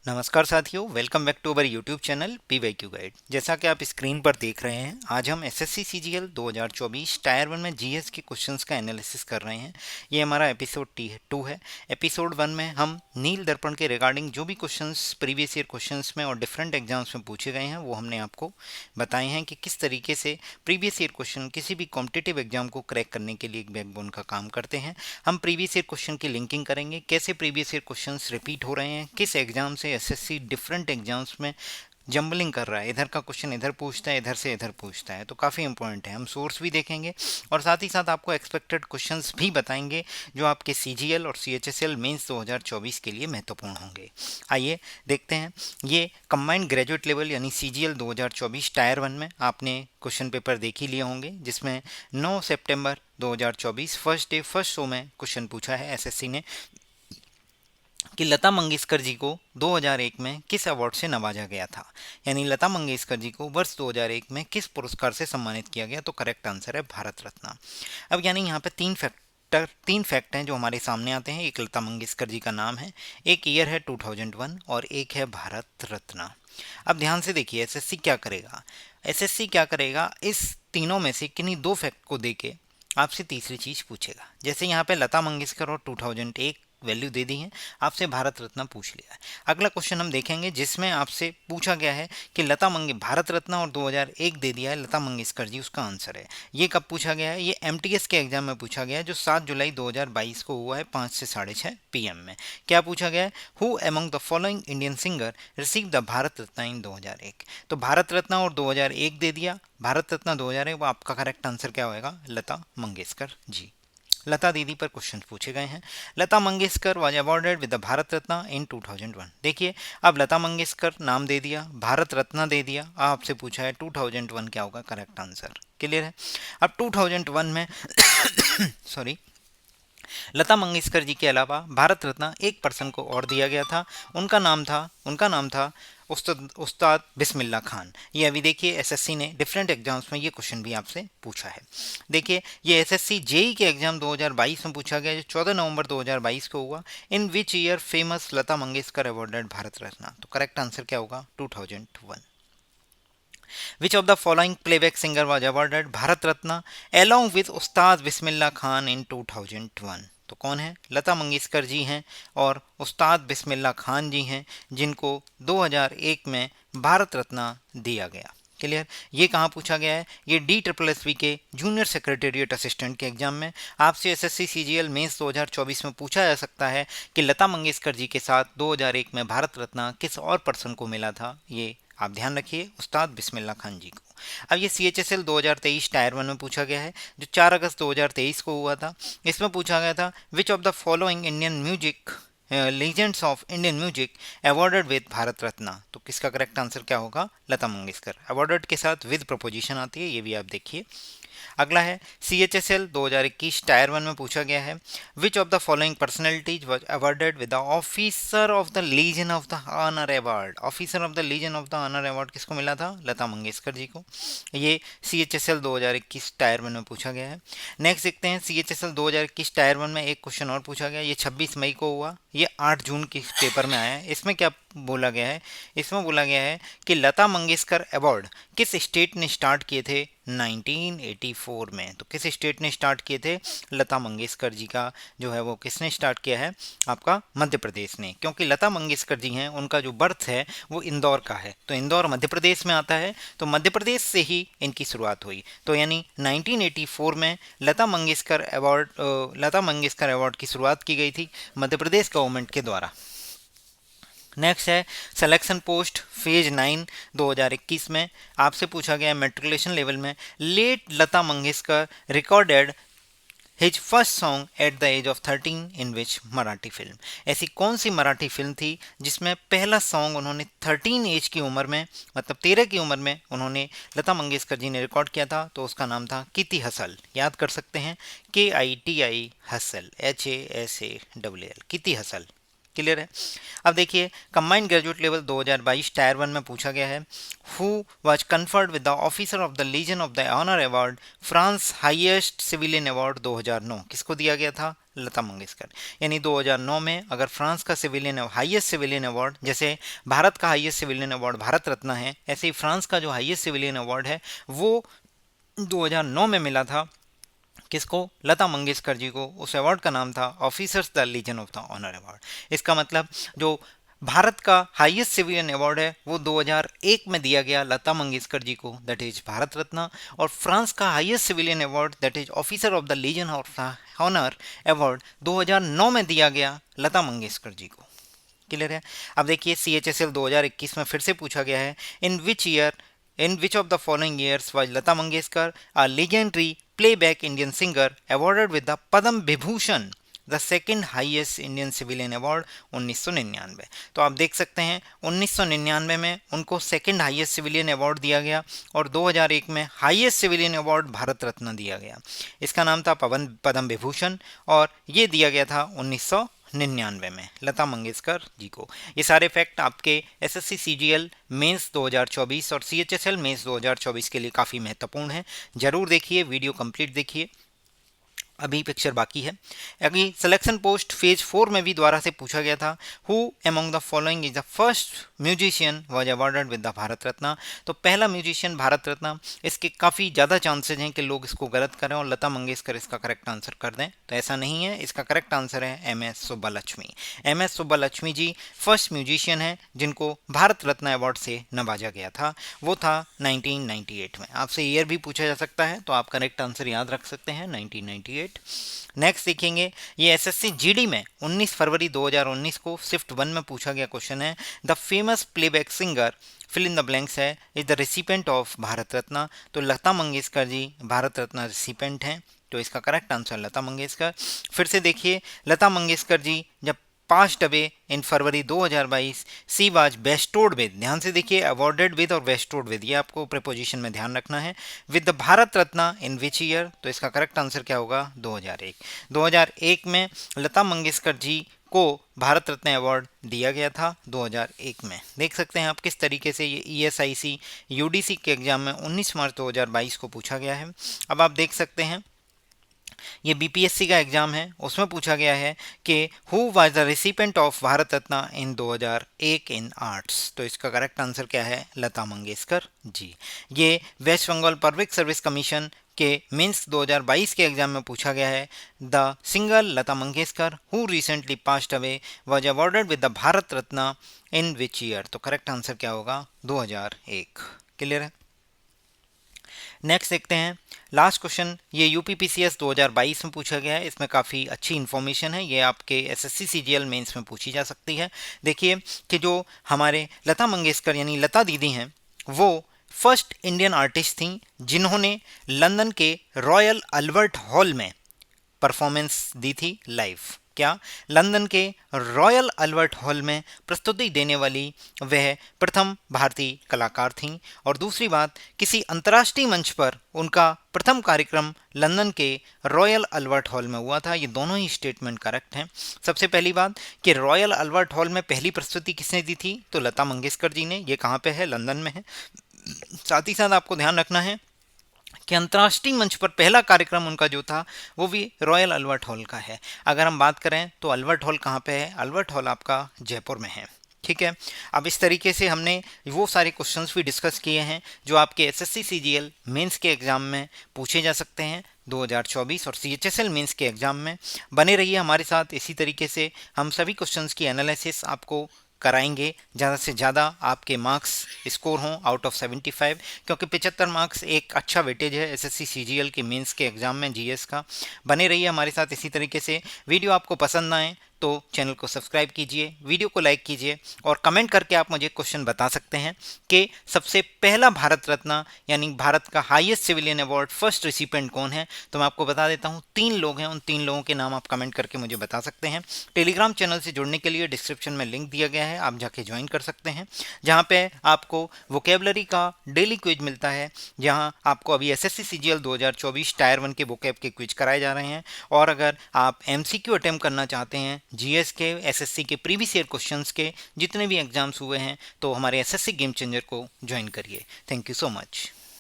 नमस्कार साथियों, welcome back to our YouTube channel PYQ guide. जैसा कि आप स्क्रीन पर देख रहे हैं, आज हम एसएससी सीजीएल 2024 टायर 1 में जीएस के क्वेश्चंस का एनालिसिस कर रहे हैं। ये हमारा एपिसोड 2 है। एपिसोड 1 में हम नील दर्पण के रिगार्डिंग जो भी क्वेश्चंस प्रीवियस ईयर क्वेश्चंस में और डिफरेंट एग्जाम्स में पूछे गए हैं वो हमने आपको बताए हैं कि किस तरीके से प्रीवियस ईयर क्वेश्चन किसी भी कॉम्पिटिटिव एग्जाम को क्रैक करने के लिए एक बैकबोन का काम करते हैं। हम प्रीवियस ईयर क्वेश्चन की लिंकिंग करेंगे, कैसे प्रीवियस ईयर क्वेश्चंस रिपीट हो रहे हैं, किस एग्जाम से एसएससी डिफरेंट एग्जाम्स में जंबलिंग कर रहा है, इधर का क्वेश्चन इधर पूछता है, इधर से इधर पूछता है, तो काफ़ी इंपॉर्टेंट है। हम सोर्स भी देखेंगे और साथ ही साथ आपको एक्सपेक्टेड क्वेश्चंस भी बताएंगे जो आपके सीजीएल और सीएचएसएल मेंस 2024 के लिए महत्वपूर्ण होंगे। आइए देखते हैं। ये कंबाइंड ग्रेजुएट लेवल यानी सीजीएल 2024 टायर 1 में आपने क्वेश्चन पेपर देख ही लिए होंगे, जिसमें 9 सितंबर 2024 फर्स्ट डे फर्स्ट शो में क्वेश्चन पूछा है एसएससी ने कि लता मंगेशकर जी को 2001 में किस अवार्ड से नवाजा गया था। यानी लता मंगेशकर जी को वर्ष 2001 में किस पुरस्कार से सम्मानित किया गया, तो करेक्ट आंसर है भारत रत्न। अब यानी यहाँ पे तीन फैक्ट हैं जो हमारे सामने आते हैं। एक लता मंगेशकर जी का नाम है, एक ईयर है 2001 और एक है भारत रत्न। अब ध्यान से देखिए एसएससी क्या करेगा। एसएससी क्या करेगा, इस तीनों में से किन्हीं दो फैक्ट को देके आपसे तीसरी चीज पूछेगा। जैसे यहाँ पे लता मंगेशकर और 2001 वैल्यू दे दी है, आपसे भारत रत्न पूछ लिया है। अगला क्वेश्चन हम देखेंगे जिसमें आपसे पूछा गया है कि भारत रत्न और 2001 दे दिया है लता मंगेशकर जी, उसका आंसर है। ये कब पूछा गया है? ये एमटीएस के एग्जाम में पूछा गया है जो 7 जुलाई 2022 को हुआ है 5 से 6:30 पीएम में। क्या पूछा गया है? Who among the following Indian singer receive the Bharat Ratna in 2001। तो भारत रत्न और 2001 दे दिया। भारत रत्न 2001, वो आपका करेक्ट आंसर क्या होगा? लता मंगेशकर जी। लता दीदी पर क्वेश्चन पूछे गए हैं। Lata Mangeshkar was awarded with the Bharat Ratna in 2001। देखिए, अब लता मंगेशकर नाम दे दिया, भारत रत्न दे दिया, आपसे पूछा है 2001 क्या होगा करेक्ट आंसर। क्लियर है? अब 2001 में सॉरी, लता मंगेशकर जी के अलावा भारत रत्न एक पर्सन को और दिया गया था। उनका नाम था उस्ताद बिस्मिल्लाह खान। ये अभी देखिए एसएससी ने डिफरेंट एग्जाम्स में ये क्वेश्चन भी आपसे पूछा है। देखिए, ये एसएससी जेई के एग्जाम 2022 में पूछा गया जो 14 नवंबर 2022 को हुआ। In which year famous Lata Mangeshkar awarded Bharat Ratna. तो करेक्ट आंसर क्या होगा? 2001। Which of the following playback singer was awarded Bharat Ratna along with Ustad Bismillah Khan in 2001? तो कौन है? लता मंगेशकर जी हैं और उस्ताद बिस्मिल्लाह खान जी हैं जिनको 2001 में भारत रत्न दिया गया। क्लियर? ये कहाँ पूछा गया है? ये DSSB के जूनियर सेक्रेटेरिएट असिस्टेंट के एग्जाम में आपसे एसएससी सीजीएल मेंस 2024 में पूछा जा सकता है कि लता मंगेशकर जी के साथ 2001 में भारत रत्न किस और पर्सन को मिला था। ये आप ध्यान रखिए, उस्ताद बिस्मिल्लाह खान जी को। अब ये सीएचएसएल 2023 टायर 1 में पूछा गया है जो 4 अगस्त 2023 को हुआ था। इसमें पूछा गया था which of the following Indian music legends of Indian music awarded with Bharat Ratna. तो किसका करेक्ट आंसर क्या होगा? लता मंगेशकर। अवॉर्डेड के साथ विद प्रपोजिशन आती है, ये भी आप देखिए। अगला है सीएचएसएल 2021 टायर 1 में पूछा गया है which of the following personalities was awarded with the officer of the legion of the honour award. Officer of the legion of the honour award किसको मिला था? लता मंगेशकर जी को। ये सीएचएसएल 2021 टायर 1 में पूछा गया है। नेक्स्ट देखते हैं सीएचएसएल 2021 टायर 1 में एक क्वेश्चन और पूछा गया, ये 26 मई को हुआ, ये 8 जून के पेपर में आया है। इसमें क्या बोला गया है? इसमें बोला गया है कि लता मंगेशकर अवार्ड किस स्टेट ने स्टार्ट किए थे 1984 में। तो किस स्टेट ने स्टार्ट किए थे? लता मंगेशकर जी का जो है वो किसने स्टार्ट किया है? आपका मध्य प्रदेश ने। क्योंकि लता मंगेशकर जी हैं, उनका जो बर्थ है वो इंदौर का है, तो इंदौर मध्य प्रदेश में आता है, तो मध्य प्रदेश से ही इनकी शुरुआत हुई। तो यानी 1984 में लता मंगेशकर अवार्ड की शुरुआत की गई थी मध्य प्रदेश गवर्नमेंट के द्वारा। नेक्स्ट है सिलेक्शन पोस्ट फेज 9 2021 में आपसे पूछा गया मेट्रिकुलेशन लेवल में let Lata Mangeshkar recorded his first song at the age of 13 in which Marathi film. ऐसी कौन सी मराठी फिल्म थी जिसमें पहला सॉन्ग उन्होंने 13 एज की उम्र में, मतलब 13 की उम्र में उन्होंने लता मंगेशकर जी ने रिकॉर्ड किया था? तो उसका नाम था किति हसल। याद कर सकते हैं, KITI हसल, HASALL, किति हसल। क्लियर है? अब देखिए कंबाइंड ग्रेजुएट लेवल 2022 टायर 1 में पूछा गया है who was conferred with the officer of the legion of the honour award France highest civilian award 2009। किसको दिया गया था? लता मंगेशकर। यानी 2009 में अगर फ्रांस का सिविलियन हाईएस्ट सिविलियन अवार्ड, जैसे भारत का highest civilian award Bharat Ratna है, ऐसे ही फ्रांस का जो हाईएस्ट सिविलियन अवार्ड है वो 2009 में मिला था किसको? लता मंगेशकर जी को। उस अवार्ड का नाम था officers the legion of the honour award. इसका मतलब जो भारत का हाईएस्ट सिविलियन अवार्ड है वो 2001 में दिया गया लता मंगेशकर जी को, दैट इज भारत रत्न। और फ्रांस का highest civilian award that is officer of the legion of the honour award 2009 में दिया गया लता मंगेशकर जी को। क्लियर है? अब देखिए CHSL 2021 में फिर से पूछा गया है, in which of the following years was Lata Mangeshkar, a legendary playback Indian singer, awarded with the Padam Vibhushan, the second highest Indian civilian award 1999। तो आप देख सकते हैं 1999 में उनको सेकंड हाईएस्ट सिविलियन अवार्ड दिया गया और 2001 में highest civilian award Bharat Ratna दिया गया। इसका नाम था पद्म विभूषण और ये दिया गया था 1999 में लता मंगेशकर जी को। ये सारे फैक्ट आपके SSC CGL मेंस 2024 और CHSL मेंस 2024 के लिए काफ़ी महत्वपूर्ण है। जरूर देखिए, वीडियो कंप्लीट देखिए, अभी पिक्चर बाकी है। अभी सिलेक्शन पोस्ट फेज 4 में भी दोबारा से पूछा गया था, who among the following is the first musician was awarded with the Bharat Ratna. तो पहला म्यूजिशियन भारत रत्न, इसके काफ़ी ज़्यादा चांसेज हैं कि लोग इसको गलत करें और लता मंगेशकर इसका करेक्ट आंसर कर दें, तो ऐसा नहीं है। इसका करेक्ट आंसर है MS सुब्बालक्ष्मी। MS सुब्बालक्ष्मी जी फर्स्ट म्यूजिशियन हैं जिनको भारत रत्न अवार्ड से नवाजा गया था, वो था 1998 में। आपसे ईयर भी पूछा जा सकता है तो आप करेक्ट आंसर याद रख सकते हैं 1998। नेक्स्ट देखेंगे, ये SSC GD में 19 फरवरी 2019 को शिफ्ट 1 में पूछा गया क्वेश्चन है, the famous playback singer fill in the blanks है is the recipient of Bharat Ratna. तो लता मंगेशकर जी भारत रत्न रिसिपेंट हैं, तो इसका करेक्ट आंसर लता मंगेशकर। फिर से देखिए, लता मंगेशकर जी जब passed away in February 2022, she was bestowed with, ध्यान से देखिए, अवॉर्डेड विद और बेस्टोड विद, ये आपको प्रीपोजिशन में ध्यान रखना है, with the Bharat Ratna in which year. तो इसका करेक्ट आंसर क्या होगा? 2001। 2001 में लता मंगेशकर जी को भारत रत्न अवार्ड दिया गया था 2001 में। देख सकते हैं आप किस तरीके से ये ESIC UDC के एग्जाम में 19 मार्च 2022 को पूछा गया है। अब आप देख सकते हैं ये BPSC का एग्जाम है, उसमें पूछा गया है कि who was the recipient of Bharat Ratna in 2001 in arts. तो इसका करेक्ट आंसर क्या है? लता मंगेशकर जी। ये West Bengal public service commission के मीन्स 2022 के एग्जाम में पूछा गया है, the singer Lata Mangeshkar who recently passed away was awarded with the Bharat Ratna in which year. तो करेक्ट आंसर क्या होगा? 2001। क्लियर है? नेक्स्ट देखते हैं लास्ट क्वेश्चन, ये UPPCS 2022 में पूछा गया है। इसमें काफ़ी अच्छी इन्फॉर्मेशन है, ये आपके SSC CGL मेंस में पूछी जा सकती है। देखिए कि जो हमारे लता मंगेशकर यानी लता दीदी हैं, वो फर्स्ट इंडियन आर्टिस्ट थी जिन्होंने लंदन के रॉयल अल्बर्ट हॉल में परफॉर्मेंस दी थी लाइव। क्या? लंदन के रॉयल अल्बर्ट हॉल में प्रस्तुति देने वाली वह प्रथम भारतीय कलाकार थीं। और दूसरी बात, किसी अंतर्राष्ट्रीय मंच पर उनका प्रथम कार्यक्रम लंदन के रॉयल अल्बर्ट हॉल में हुआ था। ये दोनों ही स्टेटमेंट करेक्ट हैं। सबसे पहली बात कि रॉयल अल्बर्ट हॉल में पहली प्रस्तुति किसने दी थी? तो लता मंगेशकर जी ने। ये कहाँ पे है? लंदन में है। साथ ही साथ आपको ध्यान रखना है कि अंतर्राष्ट्रीय मंच पर पहला कार्यक्रम उनका जो था वो भी रॉयल अल्बर्ट हॉल का है। अगर हम बात करें तो अल्बर्ट हॉल कहाँ पे है? अल्बर्ट हॉल आपका जयपुर में है। ठीक है, अब इस तरीके से हमने वो सारे क्वेश्चंस भी डिस्कस किए हैं जो आपके SSC CGL मेंस के एग्ज़ाम में पूछे जा सकते हैं 2024 और CHSL मेंस के एग्ज़ाम में। बने रहिए हमारे साथ, इसी तरीके से हम सभी क्वेश्चंस की एनालिसिस आपको कराएंगे, ज़्यादा से ज़्यादा आपके मार्क्स स्कोर हों आउट ऑफ 75, क्योंकि 75 मार्क्स एक अच्छा वेटेज है SSC CGL के मेंस के एग्ज़ाम में GS का। बने रहिए हमारे साथ इसी तरीके से। वीडियो आपको पसंद ना आए तो चैनल को सब्सक्राइब कीजिए, वीडियो को लाइक कीजिए और कमेंट करके आप मुझे क्वेश्चन बता सकते हैं कि सबसे पहला भारत रत्न यानी भारत का highest civilian award first recipient कौन है। तो मैं आपको बता देता हूँ, 3 लोग हैं, उन 3 लोगों के नाम आप कमेंट करके मुझे बता सकते हैं। टेलीग्राम चैनल से जुड़ने के लिए डिस्क्रिप्शन में लिंक दिया गया है, आप जाके ज्वाइन कर सकते हैं, जहाँ पे आपको वोकेबलरी का डेली क्विज मिलता है, जहाँ आपको अभी SSC CGL 2024 टायर 1 के वोकेब के क्विज कराए जा रहे हैं। और अगर आप MCQ अटेम्प्ट करना चाहते हैं GS के, SSC के प्रीवियस ईयर क्वेश्चंस के जितने भी एग्जाम्स हुए हैं, तो हमारे SSC गेम चेंजर को ज्वाइन करिए। Thank you so much.